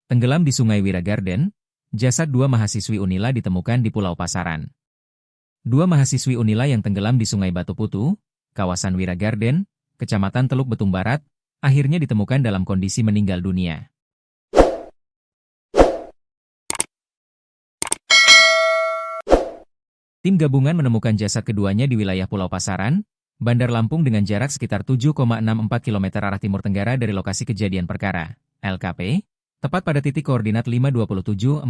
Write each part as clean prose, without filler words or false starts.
Tenggelam di Sungai Wiragarden, jasad dua mahasiswi Unila ditemukan di Pulau Pasaran. Dua mahasiswi Unila yang tenggelam di Sungai Batu Putu, kawasan Wiragarden, Kecamatan Teluk Betung Barat, akhirnya ditemukan dalam kondisi meninggal dunia. Tim gabungan menemukan jasad keduanya di wilayah Pulau Pasaran, Bandar Lampung dengan jarak sekitar 7,64 km arah timur tenggara dari lokasi kejadian perkara, LKP, tepat pada titik koordinat 527-43-290,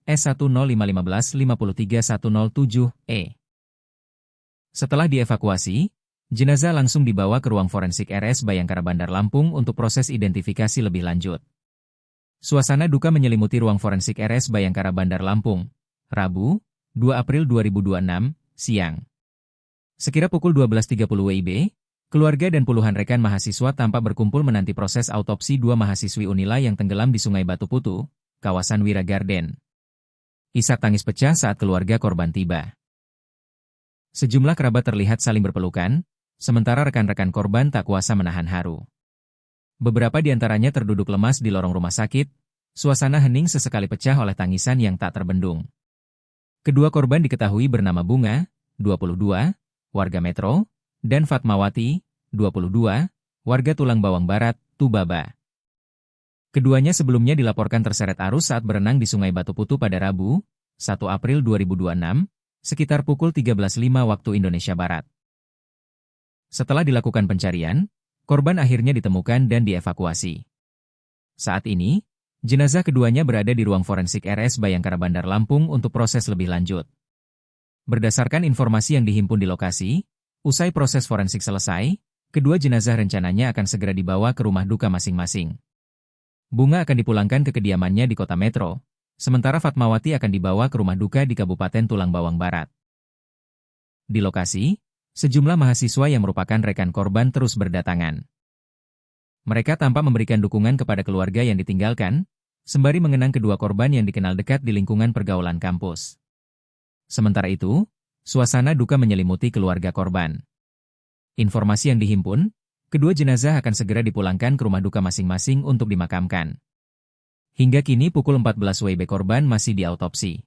S1055153107-E. Setelah dievakuasi, jenazah langsung dibawa ke ruang forensik RS Bayangkara Bandar Lampung untuk proses identifikasi lebih lanjut. Suasana duka menyelimuti ruang forensik RS Bayangkara Bandar Lampung, Rabu, 2 April 2026, siang. Sekira pukul 12.30 WIB, keluarga dan puluhan rekan mahasiswa tampak berkumpul menanti proses autopsi dua mahasiswi Unila yang tenggelam di Sungai Batu Putu, kawasan Wiragarden. Isak tangis pecah saat keluarga korban tiba. Sejumlah kerabat terlihat saling berpelukan, sementara rekan-rekan korban tak kuasa menahan haru. Beberapa di antaranya terduduk lemas di lorong rumah sakit, suasana hening sesekali pecah oleh tangisan yang tak terbendung. Kedua korban diketahui bernama Bunga, 22, warga Metro, dan Fatmawati, 22, warga Tulang Bawang Barat, Tubaba. Keduanya sebelumnya dilaporkan terseret arus saat berenang di Sungai Batu Putu pada Rabu, 1 April 2026, sekitar pukul 13.05 waktu Indonesia Barat. Setelah dilakukan pencarian, korban akhirnya ditemukan dan dievakuasi. Saat ini, jenazah keduanya berada di ruang forensik RS Bayangkara Bandar Lampung untuk proses lebih lanjut. Berdasarkan informasi yang dihimpun di lokasi, usai proses forensik selesai, kedua jenazah rencananya akan segera dibawa ke rumah duka masing-masing. Bunga akan dipulangkan ke kediamannya di Kota Metro, sementara Fatmawati akan dibawa ke rumah duka di Kabupaten Tulang Bawang Barat. Di lokasi, sejumlah mahasiswa yang merupakan rekan korban terus berdatangan. Mereka tampak memberikan dukungan kepada keluarga yang ditinggalkan, sembari mengenang kedua korban yang dikenal dekat di lingkungan pergaulan kampus. Sementara itu, suasana duka menyelimuti keluarga korban. Informasi yang dihimpun, kedua jenazah akan segera dipulangkan ke rumah duka masing-masing untuk dimakamkan. Hingga kini pukul 14 WIB korban masih diautopsi.